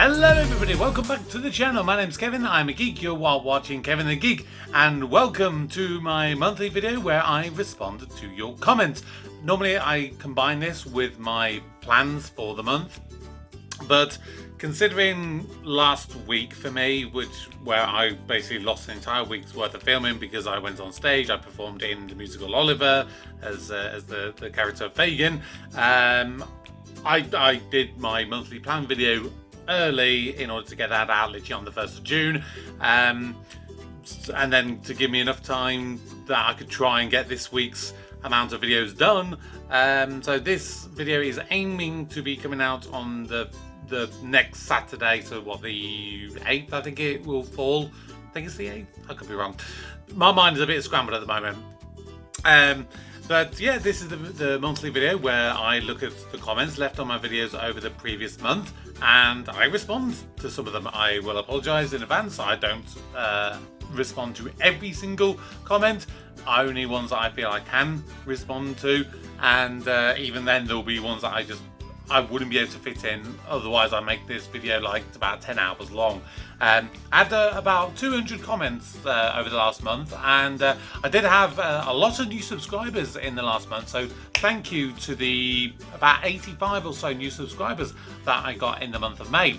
Hello everybody, welcome back to the channel. My name's Kevin, I'm a geek, you're watching Kevin the Geek, and welcome to my monthly video where I respond to your comments. Normally I combine this with my plans for the month, but considering last week for me, where I basically lost an entire week's worth of filming because I went on stage, I performed in the musical Oliver as the character of Fagin. I did my monthly plan video early in order to get that out literally on the 1st of June, and then to give me enough time that I could try and get this week's amount of videos done. So this video is aiming to be coming out on the next Saturday, so what, the 8th I think it will fall. I think it's the 8th, I could be wrong. My mind is a bit scrambled at the moment. But yeah, this is the monthly video where I look at the comments left on my videos over the previous month and I respond to some of them. I will apologise in advance, I don't respond to every single comment, only ones that I feel I can respond to, and even then there'll be ones that I wouldn't be able to fit in, otherwise I make this video like about 10 hours long. I had about 200 comments over the last month, and I did have a lot of new subscribers in the last month, so thank you to the about 85 or so new subscribers that I got in the month of May,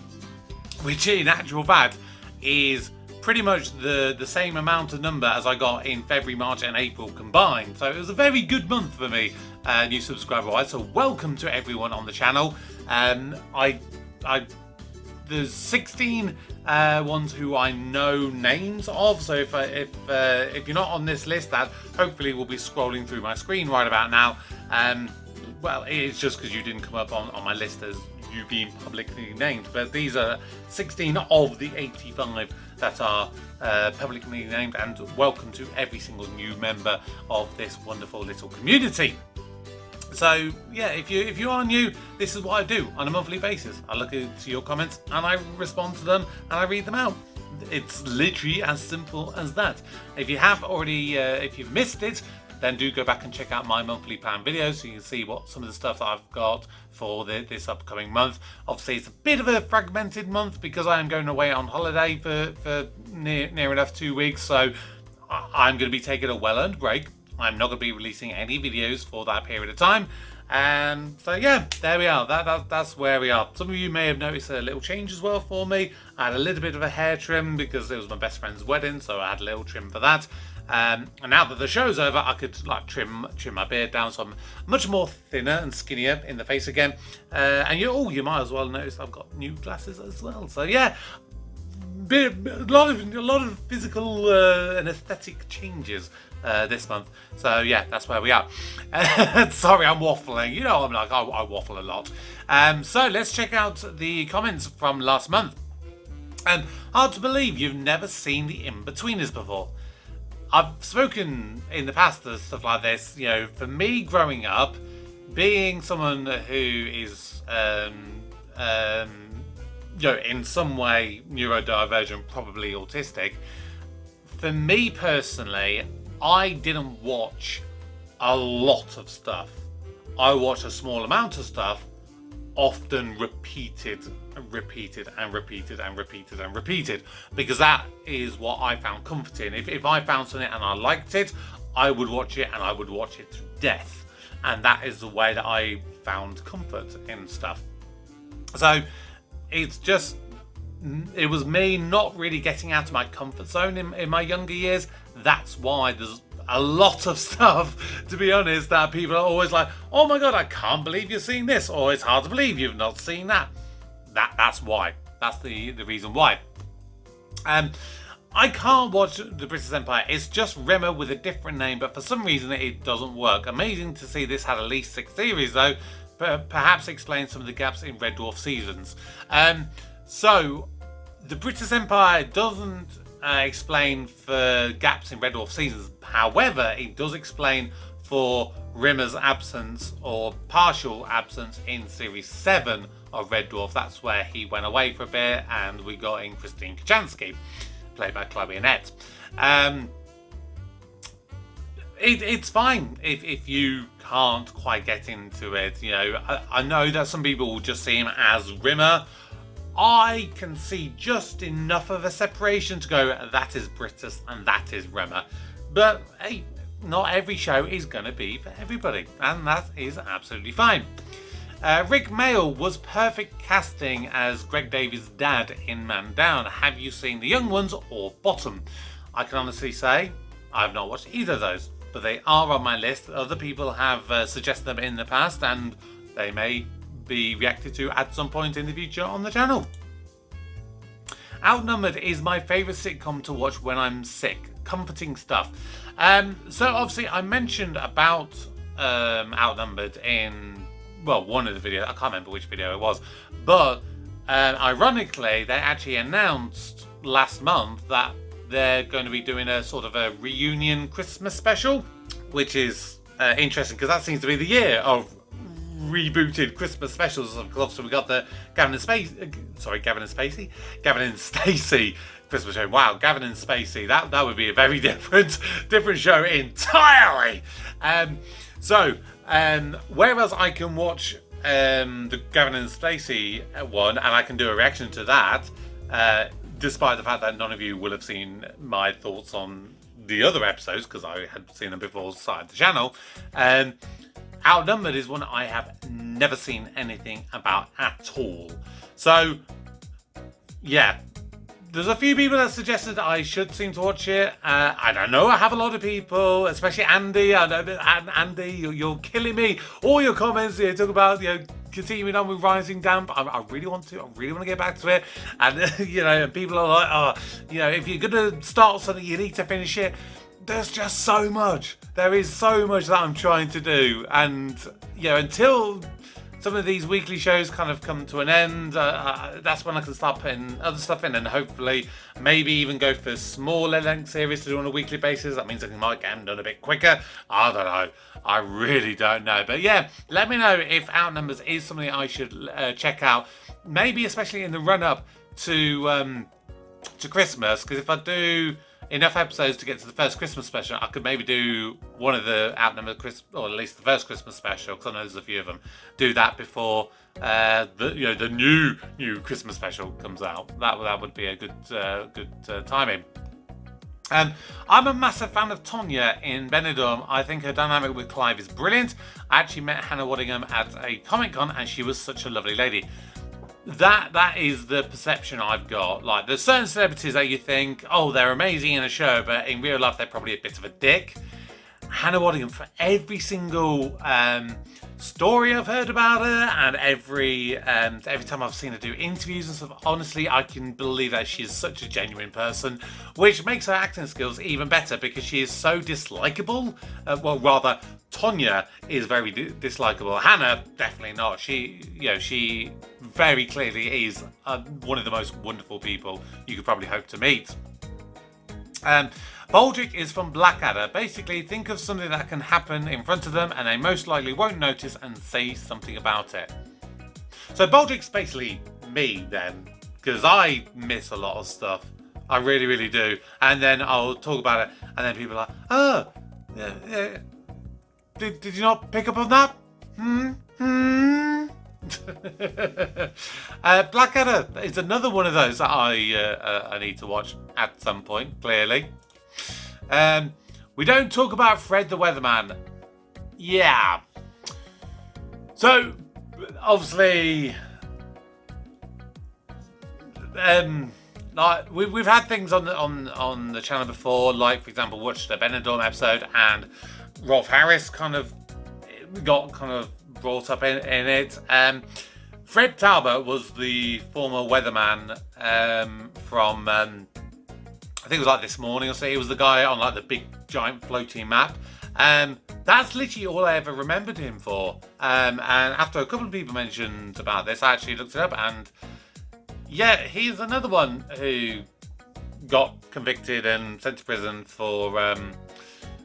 which in actual fact is pretty much the same amount of number as I got in February, March and April combined. So it was a very good month for me, new subscriber wise. So welcome to everyone on the channel. There's 16 ones who I know names of. So if you're not on this list, that hopefully will be scrolling through my screen right about now. Well, it's just because you didn't come up on my list as you being publicly named, but these are 16 of the 85 that are publicly named, and welcome to every single new member of this wonderful little community. So yeah, if you are new, this is what I do on a monthly basis. I look into your comments and I respond to them and I read them out. It's literally as simple as that. If you have already, if you've missed it, then do go back and check out my monthly plan videos so you can see what some of the stuff that I've got for this upcoming month. Obviously it's a bit of a fragmented month because I am going away on holiday for near enough 2 weeks, so I'm going to be taking a well-earned break. I'm not going to be releasing any videos for that period of time. So yeah, there we are. That's where we are. Some of you may have noticed a little change as well for me. I had a little bit of a hair trim because it was my best friend's wedding, so I had a little trim for that. And now that the show's over, I could like trim my beard down, so I'm much more thinner and skinnier in the face again. And you might as well notice I've got new glasses as well. So yeah, a lot of physical and aesthetic changes this month. So yeah, that's where we are. Sorry, I'm waffling. You know, I'm like I waffle a lot. So let's check out the comments from last month. And hard to believe you've never seen the In-Betweeners before. I've spoken in the past of stuff like this. You know, for me growing up, being someone who is you know, in some way neurodivergent, probably autistic, for me personally, I didn't watch a lot of stuff. I watched a small amount of stuff, often repeated and repeated and repeated and repeated and repeated, because that is what I found comforting. If I found something and I liked it, I would watch it, and I would watch it to death, and that is the way that I found comfort in stuff. So it was me not really getting out of my comfort zone in my younger years. That's why there's a lot of stuff, to be honest, that people are always like, oh my god, I can't believe you're seeing this, or it's hard to believe you've not seen that. That's why. That's the reason why. I can't watch The British Empire. It's just Rimmer with a different name, but for some reason it doesn't work. Amazing to see this had at least 6 series though, but perhaps explain some of the gaps in Red Dwarf seasons. So The British Empire doesn't explain for gaps in Red Dwarf seasons. However, it does explain for Rimmer's absence or partial absence in Series 7 of Red Dwarf. That's where he went away for a bit and we got in Christine Kachansky, played by Chloe Annette. It's fine if you can't quite get into it. You know, I know that some people will just see him as Rimmer. I can see just enough of a separation to go, that is Britus and that is Rema. But hey, not every show is going to be for everybody, and that is absolutely fine. Rick Mayall was perfect casting as Greg Davies' dad in Man Down. Have you seen The Young Ones or Bottom? I can honestly say I have not watched either of those, but they are on my list. Other people have suggested them in the past, and they may be reacted to at some point in the future on the channel. Outnumbered is my favourite sitcom to watch when I'm sick. Comforting stuff. So obviously I mentioned about Outnumbered in, well, one of the videos. I can't remember which video it was, but ironically they actually announced last month that they're going to be doing a sort of a reunion Christmas special, which is interesting because that seems to be the year of rebooted Christmas specials. Because obviously we got the Gavin and Stacey Christmas show. Wow, Gavin and Spacey. That would be a very different show entirely. Whereas I can watch the Gavin and Stacey one, and I can do a reaction to that, despite the fact that none of you will have seen my thoughts on the other episodes, because I had seen them before starting the channel. Outnumbered is one I have never seen anything about at all. So, yeah. There's a few people that suggested I should seem to watch it. I don't know. I have a lot of people, especially Andy. I know, Andy, you're killing me. All your comments here talk about, continuing on with Rising Damp. I really want to. I really want to get back to it. And and people are like, if you're gonna start something, you need to finish it. There's just so much. There is so much that I'm trying to do, and until some of these weekly shows kind of come to an end, that's when I can start putting other stuff in, and hopefully maybe even go for smaller length series to do on a weekly basis. That means I might get them done a bit quicker. I don't know. I really don't know. But yeah, let me know if Outnumbers is something I should check out. Maybe especially in the run-up to Christmas, because if I do enough episodes to get to the first Christmas special, I could maybe do one of the Outnumbered Christmas, or at least the first Christmas special, because I know there's a few of them. Do that before the new Christmas special comes out. That would be a good timing. I'm a massive fan of Tonya in Benidorm. I think her dynamic with Clive is brilliant. I actually met Hannah Waddingham at a Comic-Con, and she was such a lovely lady. That is the perception I've got. Like, there's certain celebrities that you think, oh, they're amazing in a show, but in real life they're probably a bit of a dick. Hannah Waddingham, for every single story I've heard about her, and every time I've seen her do interviews and stuff, honestly, I can believe that she is such a genuine person, which makes her acting skills even better because she is so dislikable. Tonya is very dislikable. Hannah, definitely not. She very clearly is one of the most wonderful people you could probably hope to meet. Baldric is from Blackadder. Basically, think of something that can happen in front of them and they most likely won't notice and say something about it. So Baldric's basically me then, because I miss a lot of stuff. I really, really do. And then I'll talk about it and then people are like, oh, yeah. Did you not pick up on that? Blackadder is another one of those that I need to watch at some point, clearly. We don't talk about Fred the Weatherman. Yeah. So, obviously, like we've had things on the channel before, like for example, watched the Benidorm episode, and Rolf Harris kind of got brought up in it. Fred Talbot was the former weatherman from I think it was like This Morning or so. He was the guy on like the big giant floating map. That's literally all I ever remembered him for. And after a couple of people mentioned about this, I actually looked it up, and yeah, he's another one who got convicted and sent to prison for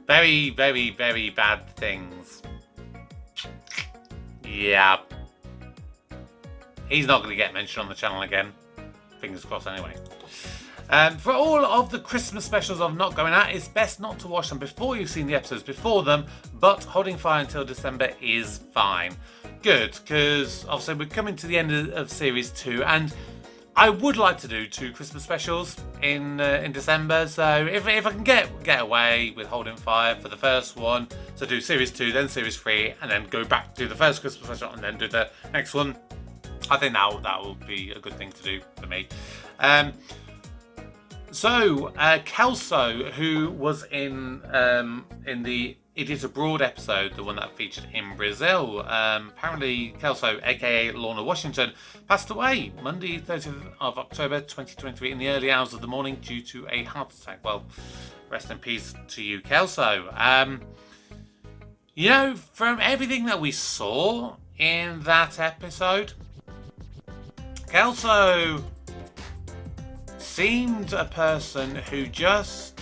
very, very, very bad things. Yeah. He's not going to get mentioned on the channel again. Fingers crossed anyway. For all of the Christmas specials of not going out, it's best not to watch them before you've seen the episodes before them, but holding fire until December is fine. Good, because obviously we're coming to the end of Series 2, and I would like to do 2 Christmas specials in December, so if I can get away with holding fire for the first one, so do Series 2, then Series 3, and then go back to the first Christmas special, and then do the next one, I think that will be a good thing to do for me. Kelso, who was in the Idiot Abroad episode, the one that featured in Brazil, apparently Kelso, aka Lorna Washington, passed away Monday, 30th of October 2023 in the early hours of the morning due to a heart attack. Well, rest in peace to you, Kelso. You know, from everything that we saw in that episode, Kelso seemed a person who just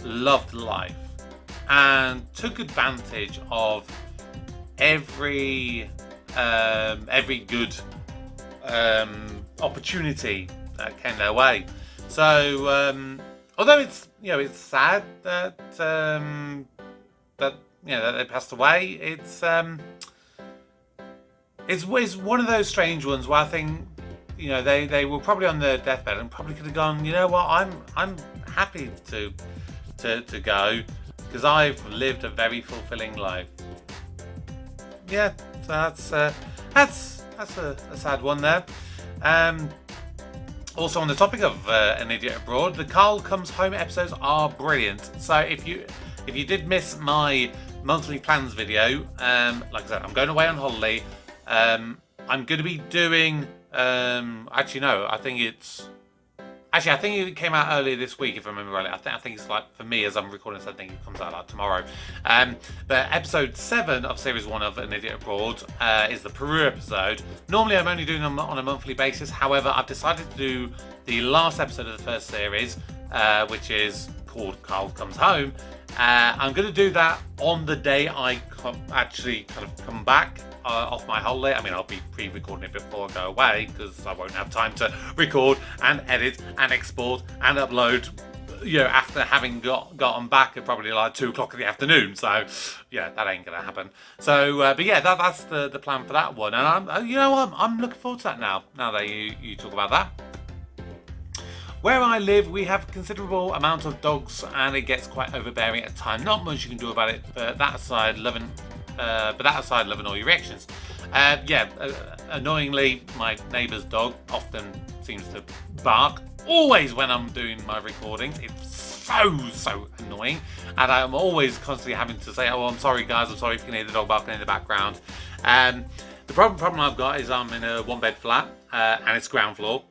loved life and took advantage of every good opportunity that came their way. So although it's sad that that they passed away, it's one of those strange ones where I think they were probably on their deathbed and probably could have gone, you know what, I'm happy to go, because I've lived a very fulfilling life. Yeah, so that's a sad one there. Also, on the topic of An Idiot Abroad, the Carl Comes Home episodes are brilliant. So if you did miss my monthly plans video, like I said, I'm going away on holiday. I'm going to be doing. I think it came out earlier this week, if I remember rightly. I think it's like, for me, as I'm recording this, I think it comes out like tomorrow. But episode 7 of series 1 of An Idiot Abroad is the Peru episode. Normally, I'm only doing them on a monthly basis. However, I've decided to do the last episode of the first series, which is called Carl Comes Home. I'm going to do that on the day I actually kind of come back off my holiday. I mean, I'll be pre-recording it before I go away, because I won't have time to record and edit and export and upload, after having gotten back at probably like 2 o'clock in the afternoon. So yeah, that ain't gonna happen. So but yeah, that's the plan for that one, and I'm looking forward to that now that you talk about that. Where I live, we have a considerable amount of dogs, and it gets quite overbearing at times. Not much you can do about it, but that aside, loving all your reactions. Annoyingly, my neighbour's dog often seems to bark, always when I'm doing my recordings. It's so annoying, and I'm always constantly having to say, oh, I'm sorry guys, I'm sorry if you can hear the dog barking in the background. The problem I've got is I'm in a 1-bed flat, and it's ground floor.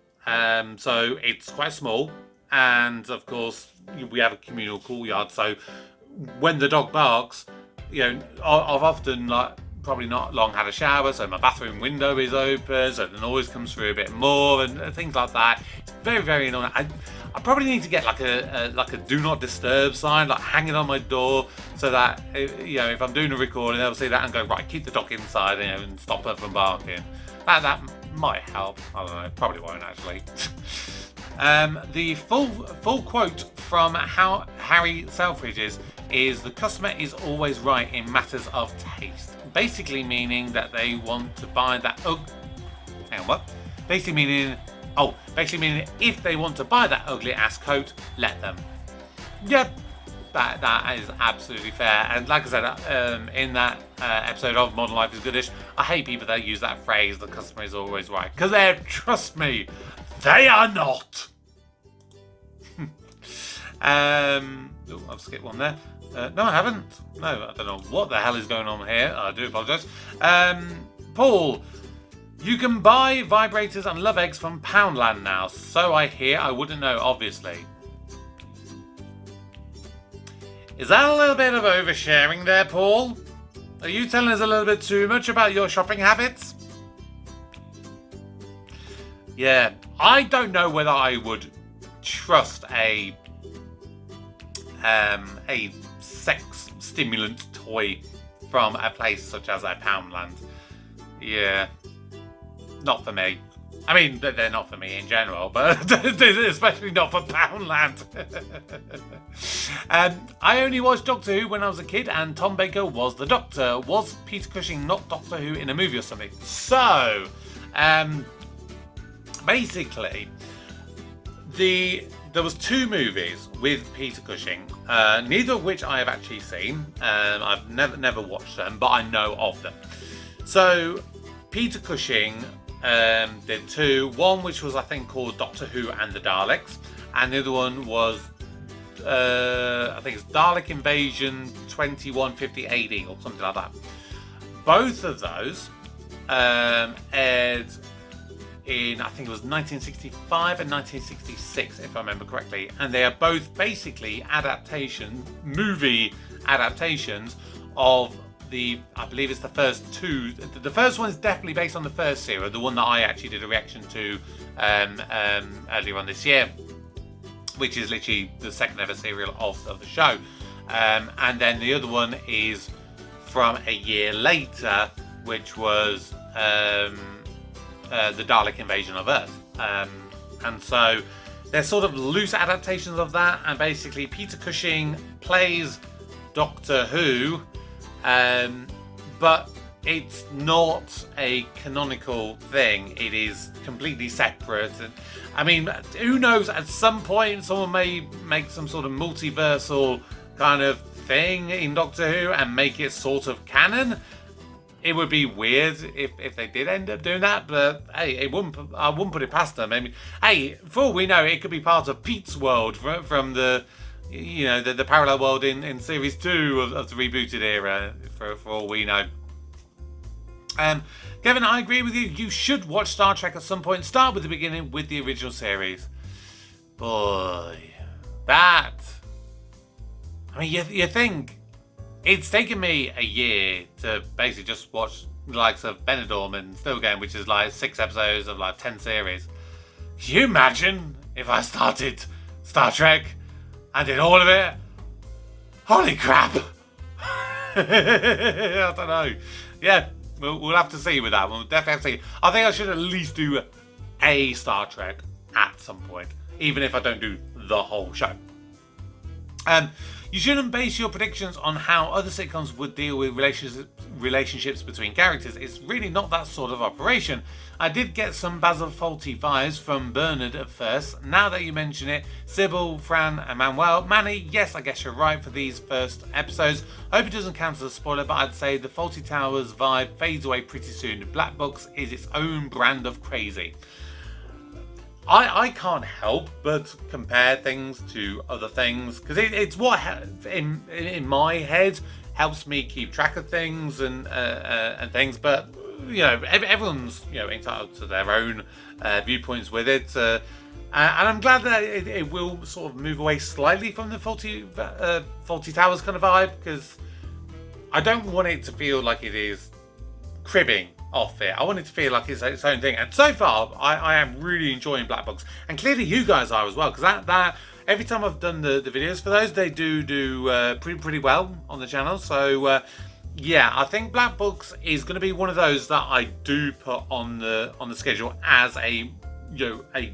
So it's quite small, and of course we have a communal courtyard, so when the dog barks, I've often probably not long had a shower, so my bathroom window is open, so the noise comes through a bit more and things like that. It's very annoying. I probably need to get like a do not disturb sign, like hang it on my door, so that if I'm doing a recording, they'll see that and go, right, keep the dog inside, and stop her from barking. That might help. I don't know. Probably won't actually. The full quote from Harry Selfridge's is, the customer is always right in matters of taste. Basically meaning that they want to buy that. Hang on, what? Basically meaning if they want to buy that ugly ass coat, let them. Yep. That is absolutely fair, and like I said, in that episode of Modern Life is Goodish, I hate people that use that phrase, the customer is always right, because trust me, they are not. I've skipped one there. No, I haven't. No, I don't know what the hell is going on here. I do apologise. Paul, you can buy vibrators and love eggs from Poundland now. So I hear. I wouldn't know, obviously. Is that a little bit of oversharing there, Paul? Are you telling us a little bit too much about your shopping habits? Yeah, I don't know whether I would trust a sex stimulant toy from a place such as a Poundland. Yeah, not for me. I mean, they're not for me in general, but especially not for Poundland. I only watched Doctor Who when I was a kid, and Tom Baker was the Doctor. Was Peter Cushing not Doctor Who in a movie or something? So, basically, there was 2 movies with Peter Cushing, neither of which I have actually seen. I've never watched them, but I know of them. So Peter Cushing did 2. One which was, I think, called Doctor Who and the Daleks, and the other one was I think it's Dalek Invasion 2150 AD or something like that. Both of those aired in, I think it was 1965 and 1966, if I remember correctly, and they are both basically movie adaptations of I believe it's the first 2. The first one is definitely based on the first serial, the one that I actually did a reaction to earlier on this year, which is literally the second ever serial of the show. And then the other one is from a year later, which was the Dalek Invasion of Earth. And so they're sort of loose adaptations of that, and basically Peter Cushing plays Doctor Who, but it's not a canonical thing. It is completely separate. And I mean, who knows, at some point someone may make some sort of multiversal kind of thing in Doctor Who and make it sort of canon. It would be weird if they did end up doing that, but hey, I wouldn't put it past them. I mean, hey, for all we know, it could be part of Pete's world from the the parallel world in series 2 of the rebooted era, for all we know. Kevin, I agree with you. You should watch Star Trek at some point. Start with the beginning with the original series. Boy, I mean, you think it's taken me a year to basically just watch the likes of Benidorm and Still Game, which is like 6 episodes of like 10 series. Can you imagine if I started Star Trek and did all of it? Holy crap! I don't know. Yeah, we'll have to see with that. We'll definitely have to see. I think I should at least do a Star Trek at some point, even if I don't do the whole show. You shouldn't base your predictions on how other sitcoms would deal with relationships between characters. It's really not that sort of operation. I did get some Basil Fawlty vibes from Bernard at first. Now that you mention it, Sybil, Fran and Manuel. Manny, yes, I guess you're right for these first episodes. I hope it doesn't count as a spoiler, but I'd say the Fawlty Towers vibe fades away pretty soon. Black Books is its own brand of crazy. I can't help but compare things to other things, because it's what in my head helps me keep track of things and things. But everyone's entitled to their own viewpoints with it, and I'm glad that it will sort of move away slightly from the Fawlty Towers kind of vibe, because I don't want it to feel like it is cribbing off it. I want it to feel like it's its own thing, and so far I am really enjoying Black Books, and clearly you guys are as well, because that every time I've done the videos for those, they do pretty well on the channel. So yeah, I think Black Books is going to be one of those that I do put on the schedule as a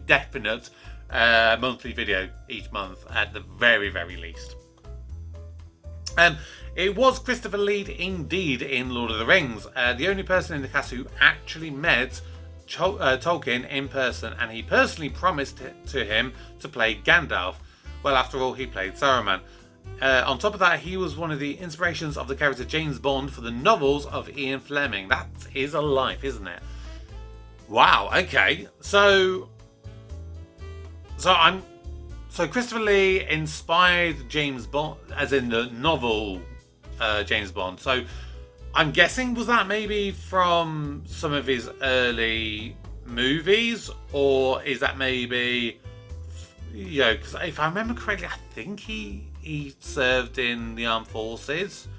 definite monthly video each month at the very least. It was Christopher Lee indeed in Lord of the Rings, the only person in the cast who actually met Tolkien in person, and he personally promised to him to play Gandalf. Well, after all, he played Saruman. On top of that, he was one of the inspirations of the character James Bond for the novels of Ian Fleming. That is a life, isn't it? Wow, okay. So Christopher Lee inspired James Bond, as in the novel James Bond. So I'm guessing, was that maybe from some of his early movies, or is that maybe, because if I remember correctly, I think he served in the armed forces.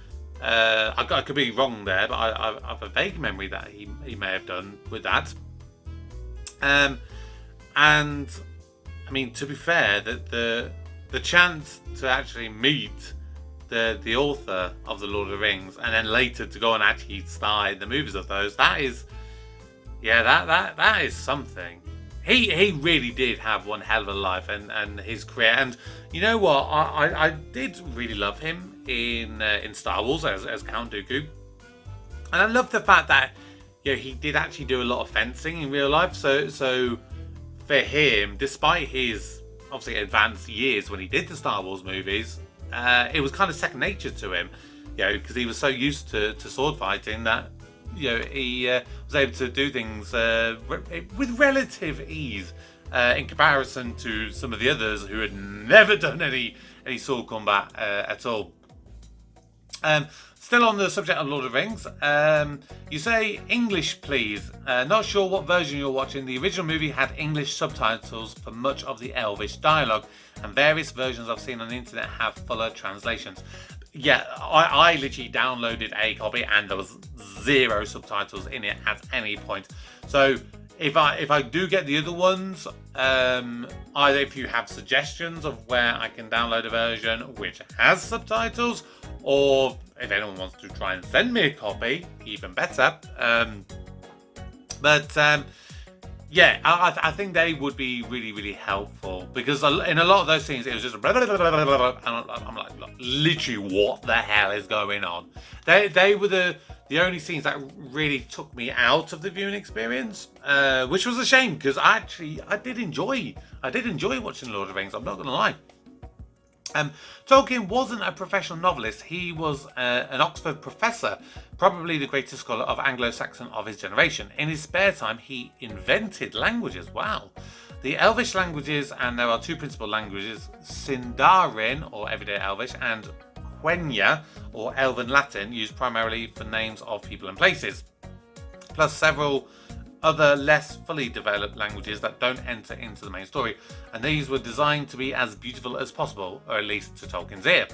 I could be wrong there, but I have a vague memory that he may have done with that. And I mean, to be fair, that the chance to actually meet the author of the Lord of the Rings, and then later to go and actually star in the movies of those, that is something. He really did have one hell of a life, and his career. And you know what? I did really love him in Star Wars as Count Dooku, and I love the fact that he did actually do a lot of fencing in real life. So for him, despite his obviously advanced years when he did the Star Wars movies, it was kind of second nature to him, because he was so used to sword fighting that he was able to do things with relative ease in comparison to some of the others who had never done any sword combat at all. Still on the subject of Lord of the Rings, you say English, please. Not sure what version you're watching. The original movie had English subtitles for much of the Elvish dialogue, and various versions I've seen on the internet have fuller translations. Yeah, I literally downloaded a copy and there was 0 subtitles in it at any point. So if I do get the other ones, either if you have suggestions of where I can download a version which has subtitles, or if anyone wants to try and send me a copy, even better. Yeah, I think they would be really, really helpful, because in a lot of those scenes it was just blah, blah, blah, blah, blah, blah, and I'm like, literally, what the hell is going on? They were the only scenes that really took me out of the viewing experience, which was a shame, because I did enjoy watching Lord of the Rings. I'm not gonna lie. Tolkien wasn't a professional novelist. He was an Oxford professor, probably the greatest scholar of Anglo-Saxon of his generation. In his spare time, he invented languages. Wow. The Elvish languages, and there are 2 principal languages, Sindarin, or everyday Elvish, and Quenya, or Elven Latin, used primarily for names of people and places, plus several other less fully developed languages that don't enter into the main story, and these were designed to be as beautiful as possible, or at least to Tolkien's ear,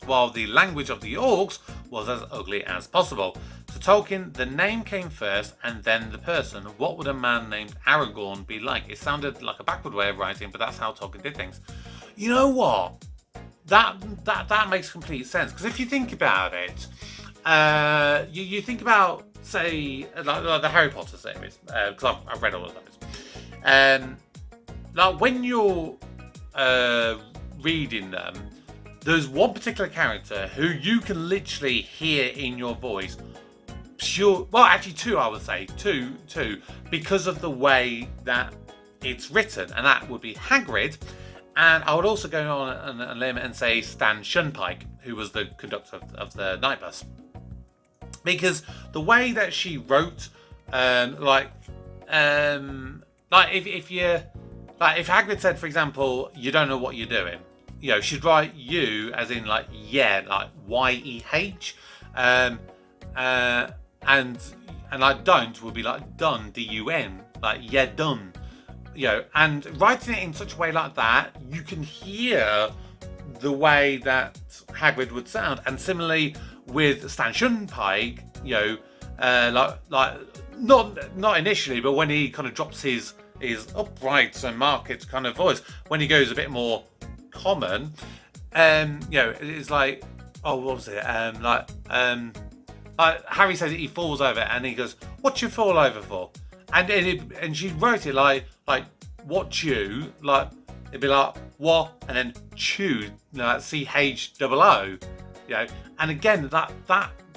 while the language of the orcs was as ugly as possible. To Tolkien, the name came first and then the person. What would a man named Aragorn be like? It sounded like a backward way of writing, but that's how Tolkien did things. You know what? That makes complete sense, because if you think about it, you think about, say, like the Harry Potter series, because I've read all of those. Like when you're reading them, there's one particular character who you can literally hear in your voice. Well, actually 2, I would say. Two, because of the way that it's written, and that would be Hagrid. And I would also go on a limb and say Stan Shunpike, who was the conductor of the night bus. Because the way that she wrote, if Hagrid said, for example, you don't know what you're doing, she'd write you as in like Y-E-H, and like don't would be like done, D-U-N, like yeah done, and writing it in such a way like that, you can hear the way that Hagrid would sound. And similarly with Stan Shunpike, not initially, but when he kind of drops his upright and market kind of voice, when he goes a bit more common, it's like, oh, what was it? Harry says he falls over, and he goes, "What you fall over for?" And she wrote it like what you, like it'd be like what, and then chew, CHOO, and again that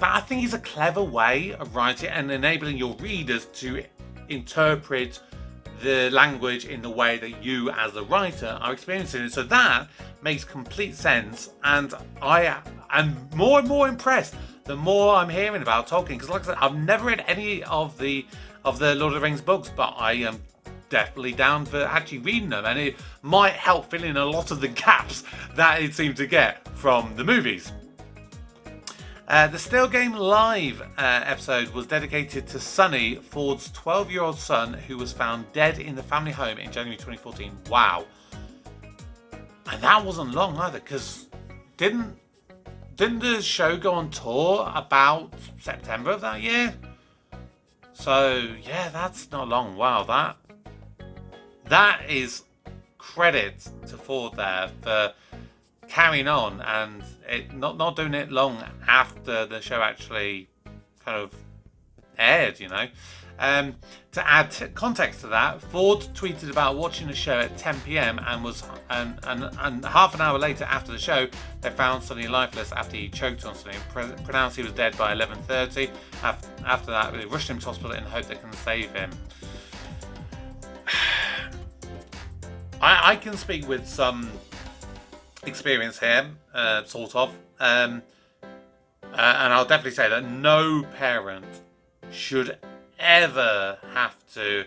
I think is a clever way of writing and enabling your readers to interpret the language in the way that you as a writer are experiencing it. So that makes complete sense, and I am more and more impressed the more I'm hearing about Tolkien, because like I said, I've never read any of the Lord of the Rings books, but I am definitely down for actually reading them, and it might help fill in a lot of the gaps that it seemed to get from the movies. The Still Game Live episode was dedicated to Sonny, Ford's 12-year-old son, who was found dead in the family home in January 2014. Wow. And that wasn't long either, because didn't the show go on tour about September of that year? So yeah, that's not long. Wow, that is credit to Ford there for carrying on and it not doing it long after the show actually kind of aired, To add context to that, Ford tweeted about watching the show at 10 p.m. and half an hour later after the show, they found Sonny lifeless after he choked on something. Pronounced he was dead by 11:30. After that, they rushed him to hospital in the hope they can save him. I can speak with some experience here, sort of. And I'll definitely say that no parent should ever have to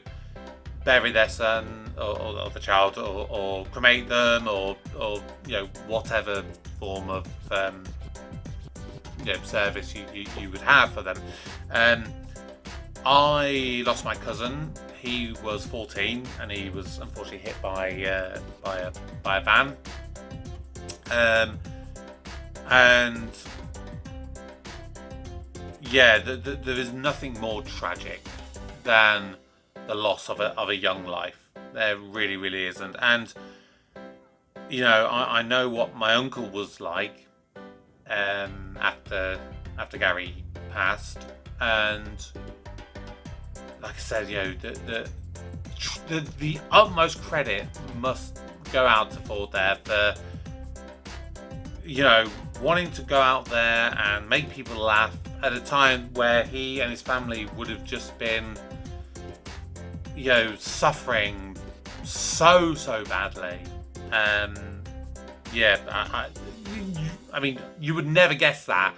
bury their son or the child, or cremate them, or whatever form of service you would have for them. I lost my cousin. He was 14 and he was unfortunately hit by a van. And yeah, there is nothing more tragic than the loss of a young life. There really, really isn't. And I know what my uncle was like after Gary passed, and like I said, the utmost credit must go out to Ford there for wanting to go out there and make people laugh at a time where he and his family would have just been suffering so badly. I mean, you would never guess that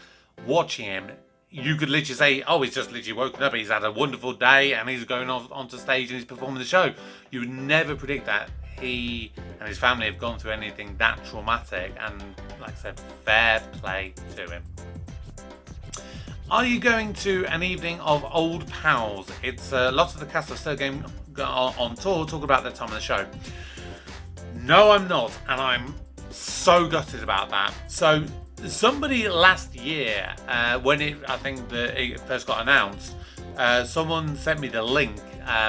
watching him. You could literally say, oh, he's just literally woken up, he's had a wonderful day and he's going onto stage and he's performing the show. You would never predict that he and his family have gone through anything that traumatic, and like I said, fair play to him. Are you going to an evening of old pals? It's lots of the cast are still going on tour, talk about their time on the show. No, I'm not, and I'm so gutted about that. So somebody last year, when it first got announced, someone sent me the link,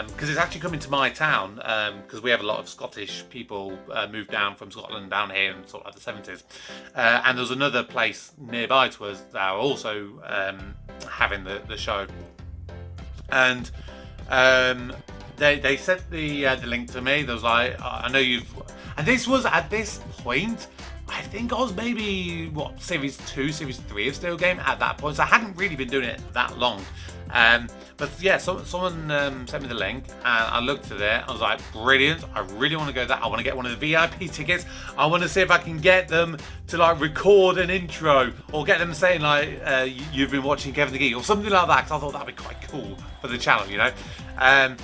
because it's actually coming to my town, because we have a lot of Scottish people moved down from Scotland down here in sort of like the 70s. And there's another place nearby to us that are also having the show. And they sent the link to me. There was like, I know you've... And this was, at this point, I think I was maybe, Series 2, Series 3 of Steel Game at that point. So I hadn't really been doing it that long. But yeah, someone sent me the link and I looked at it. I was like, brilliant. I really want to go there. I want to get one of the VIP tickets. I want to see if I can get them to like record an intro or get them saying like, you've been watching Kevin the Geek or something like that. Because I thought that'd be quite cool for the channel, And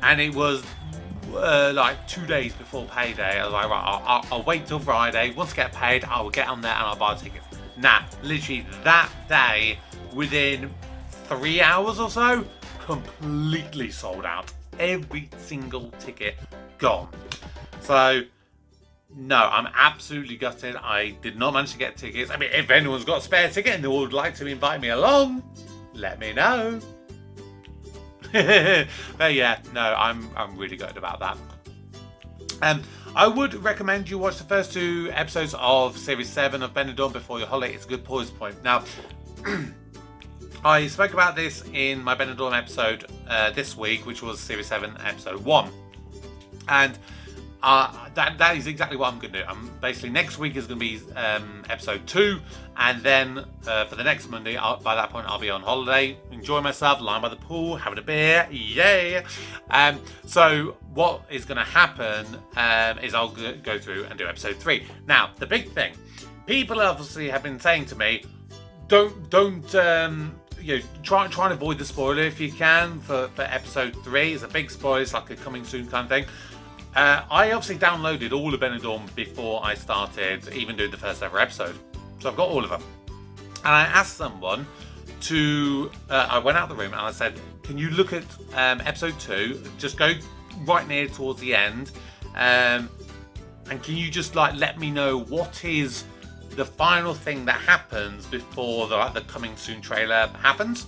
it was like 2 days before payday. I was like, right, I'll wait till Friday. Once I get paid, I will get on there and I'll buy tickets. Nah, literally that day, within 3 hours or so, completely sold out. Every single ticket gone. So, no, I'm absolutely gutted. I did not manage to get tickets. I mean, if anyone's got a spare ticket and they would like to invite me along, let me know. But yeah, no, I'm really gutted about that. I would recommend you watch the first 2 episodes of Series 7 of Benidorm before your holiday. It's a good pause point. Now, I spoke about this in my Benidorm episode this week, which was Series 7 Episode 1. And that is exactly what I'm going to do. Basically, next week is going to be Episode 2. And then for the next Monday, by that point, I'll be on holiday, enjoying myself, lying by the pool, having a beer. Yay! So what is going to happen is I'll go through and do Episode 3. Now, the big thing. People obviously have been saying to me, don't try and avoid the spoiler if you can for Episode 3. It's a big spoiler, it's like a coming soon kind of thing. I obviously downloaded all of Benidorm before I started even doing the first ever episode. So I've got all of them. And I asked someone to, I went out the room and I said, can you look at Episode 2, just go right near towards the end, and can you just like let me know what is the final thing that happens before the coming soon trailer happens?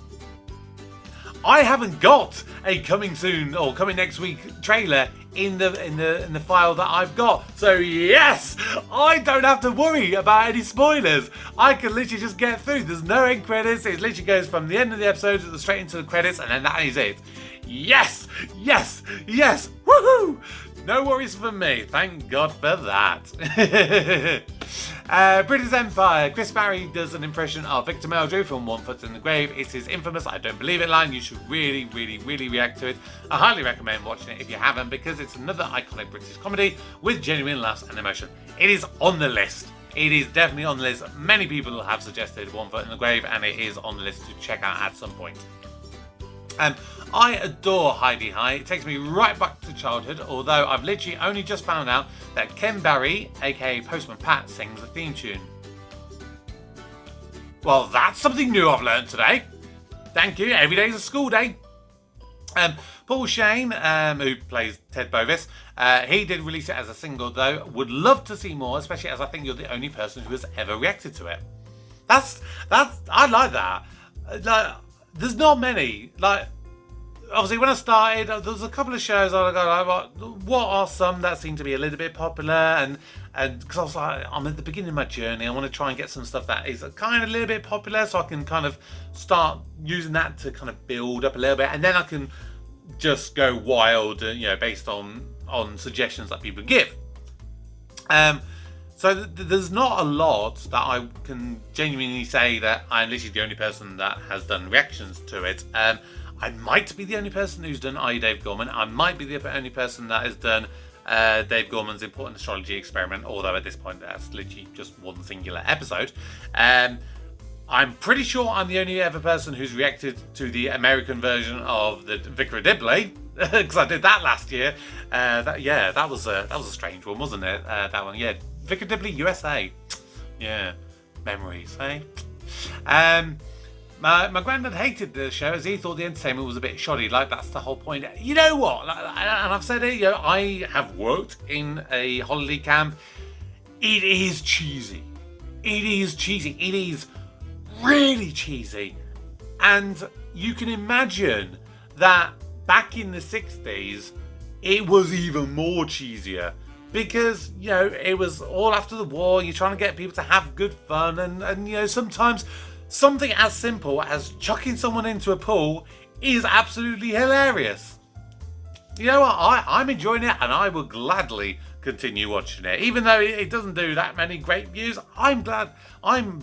I haven't got a coming soon or coming next week trailer in the file that I've got. So yes, I don't have to worry about any spoilers. I can literally just get through. There's no end credits. It literally goes from the end of the episode straight into the credits, and then that is it. Yes, yes, yes, woohoo! No worries for me. Thank God for that. British Empire. Chris Barry does an impression of Victor Meldrew from One Foot in the Grave. It's his infamous "I don't believe it" line. You should really, really, really react to it. I highly recommend watching it if you haven't, because it's another iconic British comedy with genuine laughs and emotion. It is on the list. It is definitely on the list. Many people have suggested One Foot in the Grave, and it is on the list to check out at some point. I adore Heidi High. It takes me right back to childhood, although I've literally only just found out that Ken Barry, aka Postman Pat, sings the theme tune. Well, that's something new I've learned today. Thank you. Every day's a school day. Paul Shane, who plays Ted Bovis, he did release it as a single though. Would love to see more, especially as I think you're the only person who has ever reacted to it. I like that. Like, there's not many. Like, obviously when I started, there was a couple of shows I go like, what are some that seem to be a little bit popular, and because I was like, I'm at the beginning of my journey, I want to try and get some stuff that is kind of a little bit popular, so I can kind of start using that to kind of build up a little bit, and then I can just go wild, based on suggestions that people give. So there's not a lot that I can genuinely say that I'm literally the only person that has done reactions to it. I might be the only person who's done Are You Dave Gorman? I might be the only person that has done Dave Gorman's Important Astrology Experiment, although at this point that's literally just one singular episode. I'm pretty sure I'm the only ever person who's reacted to the American version of the Vicar of Dibley, because I did that last year. That was a strange one, wasn't it? That one, yeah. Vicar of Dibley, USA. Yeah, memories, eh? My granddad hated the show as he thought the entertainment was a bit shoddy. Like, that's the whole point. You know what? And I've said it. I have worked in a holiday camp. It is cheesy. It is cheesy. It is really cheesy. And you can imagine that back in the 60s, it was even more cheesier. Because, it was all after the war, you're trying to get people to have good fun, and sometimes something as simple as chucking someone into a pool is absolutely hilarious. You know what, I'm enjoying it, and I will gladly continue watching it. Even though it doesn't do that many great views, I'm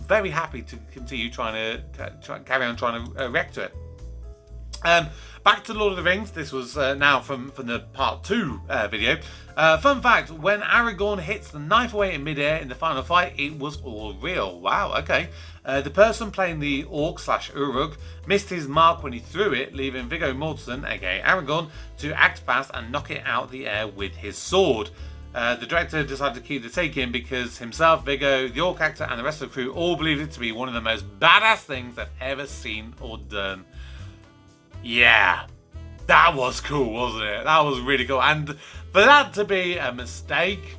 very happy to continue carry on trying to react to it. Back to Lord of the Rings. This was now from the part 2 video. Fun fact, when Aragorn hits the knife away in midair in the final fight, it was all real. Wow, okay. The person playing the orc/Uruk missed his mark when he threw it, leaving Viggo Mortensen, aka Aragorn, to act fast and knock it out of the air with his sword. The director decided to keep the take in because himself, Viggo, the orc actor, and the rest of the crew all believed it to be one of the most badass things they've ever seen or done. Yeah, that was cool, wasn't it? That was really cool. And for that to be a mistake,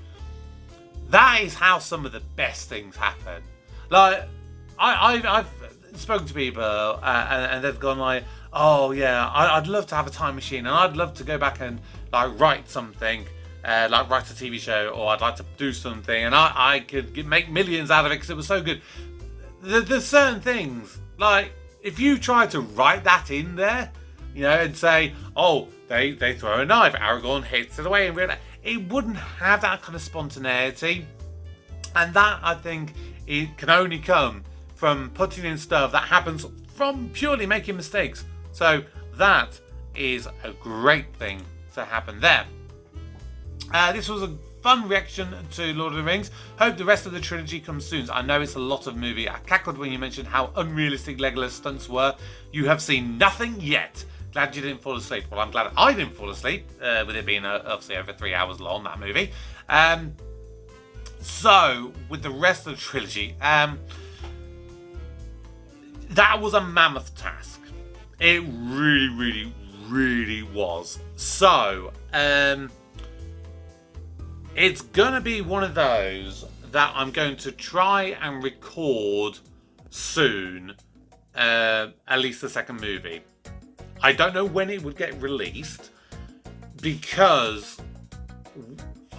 that is how some of the best things happen. Like, I've spoken to people and they've gone like, oh yeah, I'd love to have a time machine, and I'd love to go back and like write something, like write a TV show, or I'd like to do something, and I could make millions out of it because it was so good. There's certain things, like, if you try to write that in there, and say, oh, they throw a knife, Aragorn hits it away, and it wouldn't have that kind of spontaneity. And that, I think, it can only come from putting in stuff that happens from purely making mistakes. So that is a great thing to happen there. This was a fun reaction to Lord of the Rings. Hope the rest of the trilogy comes soon. I know it's a lot of movie. I cackled when you mentioned how unrealistic Legolas stunts were. You have seen nothing yet. Glad you didn't fall asleep. Well, I'm glad I didn't fall asleep, with it being obviously over 3 hours long, that movie. So, with the rest of the trilogy, that was a mammoth task. It really, really, really was. So, it's going to be one of those that I'm going to try and record soon, at least the second movie. I don't know when it would get released, because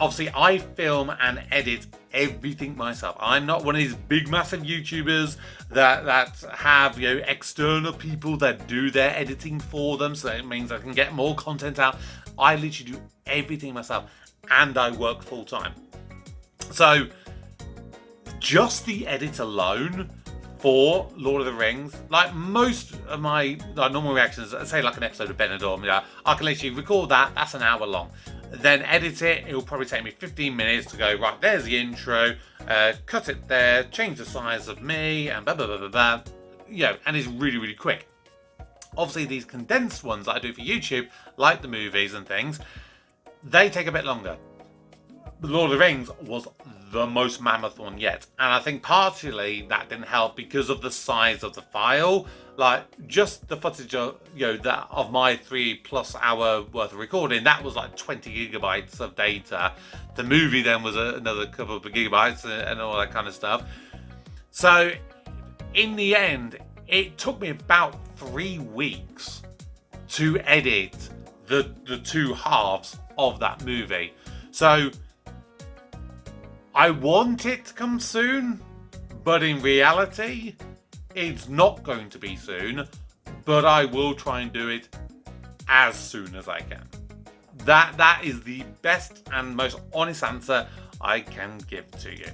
obviously I film and edit everything myself. I'm not one of these big massive YouTubers that have external people that do their editing for them, so it means I can get more content out. I literally do everything myself. and I work full time. So just the edit alone for Lord of the Rings, like most of my normal reactions, say like an episode of Benidorm, I can literally record that, that's an hour long. Then edit it, it'll probably take me 15 minutes to go, right, there's the intro, cut it there, change the size of me, and blah, blah, blah, blah, blah. And it's really, really quick. Obviously, these condensed ones that I do for YouTube, like the movies and things, they take a bit longer. The Lord of the Rings was the most mammoth one yet. And I think partially that didn't help because of the size of the file. Like, just the footage of, that of my 3+ hour worth of recording, that was like 20 gigabytes of data. The movie then was another couple of gigabytes and all that kind of stuff. So, in the end, it took me about 3 weeks to edit the two halves of that movie. So, I want it to come soon, but in reality, it's not going to be soon, but I will try and do it as soon as I can. That is the best and most honest answer I can give to you.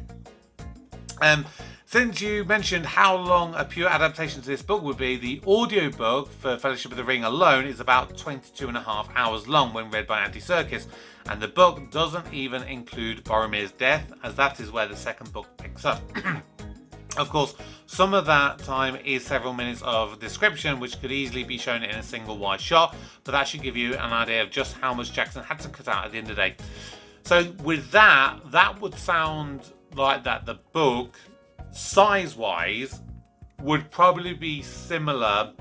Since you mentioned how long a pure adaptation to this book would be, the audiobook for Fellowship of the Ring alone is about 22.5 hours long when read by Andy Serkis, and the book doesn't even include Boromir's death, as that is where the second book picks up. Of course, some of that time is several minutes of description, which could easily be shown in a single wide shot, but that should give you an idea of just how much Jackson had to cut out at the end of the day. So with that would sound like that the book, size-wise, would probably be similar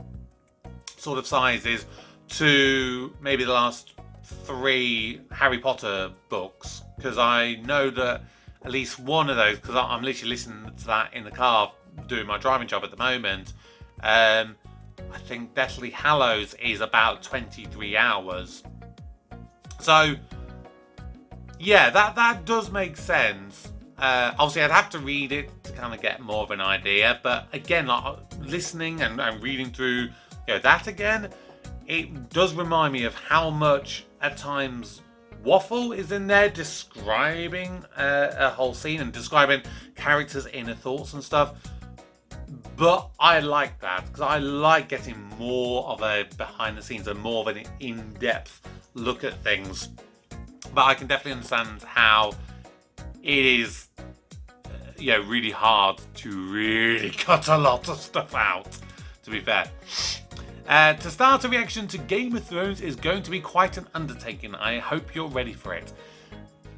sort of sizes to maybe the last 3 Harry Potter books, because I know that at least one of those, because I'm literally listening to that in the car doing my driving job at the moment. I think Deathly Hallows is about 23 hours. So yeah, that does make sense. Obviously, I'd have to read it to kind of get more of an idea. But again, like, listening and reading through that again, it does remind me of how much at times waffle is in there describing a whole scene and describing characters' inner thoughts and stuff. But I like that because I like getting more of a behind the scenes and more of an in-depth look at things. But I can definitely understand how it is really hard to really cut a lot of stuff out, to be fair. To start a reaction to Game of Thrones is going to be quite an undertaking. I hope you're ready for it.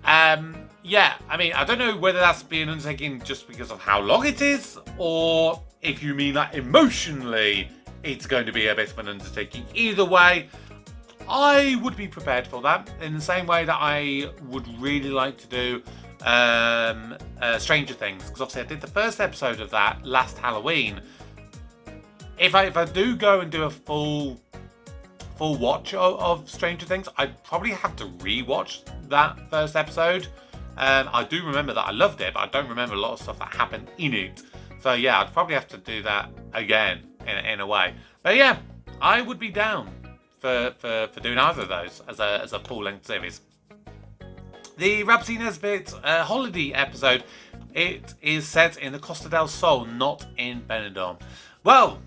Yeah, I mean, I don't know whether that's being an undertaking just because of how long it is, or if you mean like emotionally it's going to be a bit of an undertaking. Either way, I would be prepared for that in the same way that I would really like to do Stranger Things, because obviously I did the first episode of that last Halloween. If I do go and do a full watch of Stranger Things, I'd probably have to re-watch that first episode. I do remember that I loved it, but I don't remember a lot of stuff that happened in it. So yeah, I'd probably have to do that again in a way. But yeah, I would be down for doing either of those as a full-length series. The Rapsy Nesbitt holiday episode, it is set in the Costa del Sol, not in Benidorm. Well,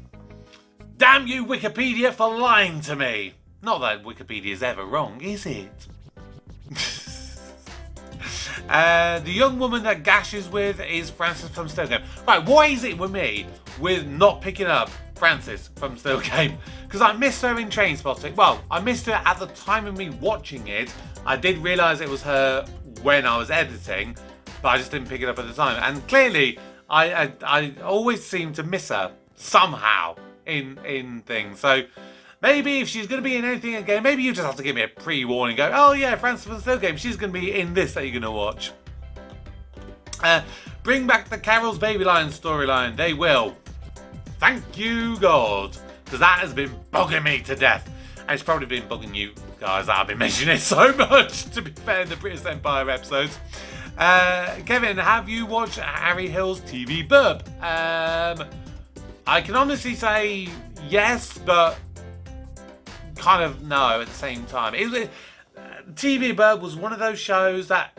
damn you, Wikipedia, for lying to me. Not that Wikipedia is ever wrong, is it? The young woman that Gash is with is Frances from Still Game. Right, what is it with me with not picking up Frances from Still Game? Because I missed her in Trainspotting. Well, I missed her at the time of me watching it. I did realise it was her when I was editing, but I just didn't pick it up at the time. And clearly, I always seem to miss her somehow in things. So maybe if she's going to be in anything again, maybe you just have to give me a pre-warning. Go, oh yeah, Frances from Still Game, she's going to be in this that you're going to watch. Bring back the Carol's Baby Lion storyline. They will. Thank you, God. Because that has been bugging me to death. And it's probably been bugging you guys that I've been mentioning it so much, to be fair, in the British Empire episodes. Kevin, have you watched Harry Hill's TV Burp? I can honestly say yes, but kind of no at the same time. TV Bird was one of those shows that,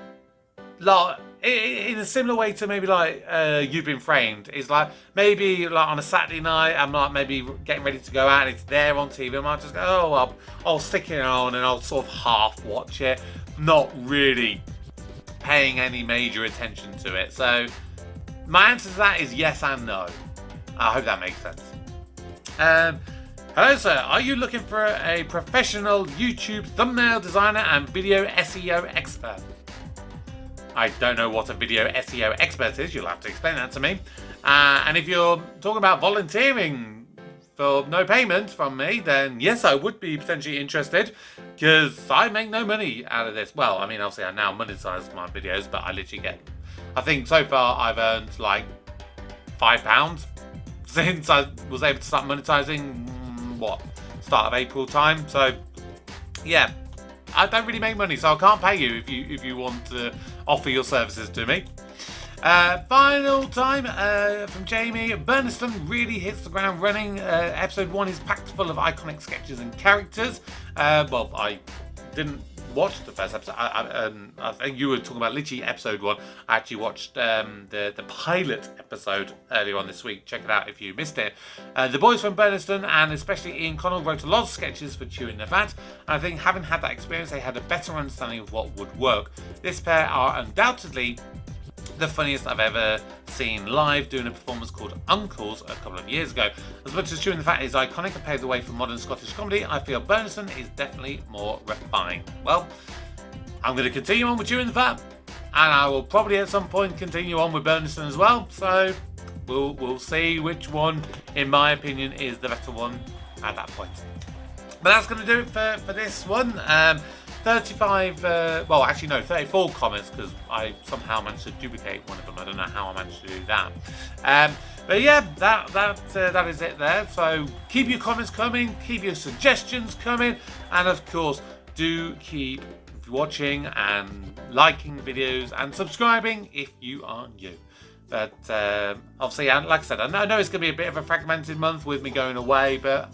like, in a similar way to maybe like You've Been Framed, is like maybe like on a Saturday night, I'm like maybe getting ready to go out and it's there on TV, I might just go, oh well, I'll stick it on and I'll sort of half watch it, not really paying any major attention to it. So my answer to that is yes and no. I hope that makes sense. Hello sir, are you looking for a professional YouTube thumbnail designer and video SEO expert? I don't know what a video SEO expert is, you'll have to explain that to me. And if you're talking about volunteering for no payment from me, then yes, I would be potentially interested, because I make no money out of this. Well, I mean, obviously I now monetize my videos, but I literally get, I think so far I've earned like £5 since I was able to start monetizing, start of April time. So yeah, I don't really make money, so I can't pay you if you want to offer your services to me. Final time from Jamie. Burniston really hits the ground running. Episode 1 is packed full of iconic sketches and characters. Well, I didn't watch the first episode. I think you were talking about literally episode 1. I actually watched the pilot episode earlier on this week. Check it out if you missed it. The boys from Burniston, and especially Ian Connell, wrote a lot of sketches for Chewing the Fat. And I think having had that experience, they had a better understanding of what would work. This pair are undoubtedly the funniest I've ever seen live, doing a performance called Uncles a couple of years ago. As much as Chewing the Fat is iconic and paved the way for modern Scottish comedy, I feel Burniston is definitely more refined. Well, I'm going to continue on with Chewing the Fat, and I will probably at some point continue on with Burniston as well, so we'll see which one, in my opinion, is the better one at that point. But that's going to do it for this one. 34 comments, because I somehow managed to duplicate one of them. I don't know how I managed to do that. But yeah, that is it there. So keep your comments coming, keep your suggestions coming, and of course, do keep watching and liking videos and subscribing if you are new. But obviously, like I said, I know it's going to be a bit of a fragmented month with me going away, but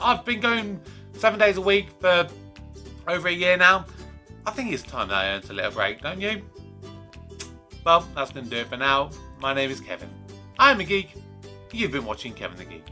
I've been going 7 days a week for over a year now. I think it's time that I earned a little break, don't you? Well, that's going to do it for now. My name is Kevin. I'm a geek. You've been watching Kevin the Geek.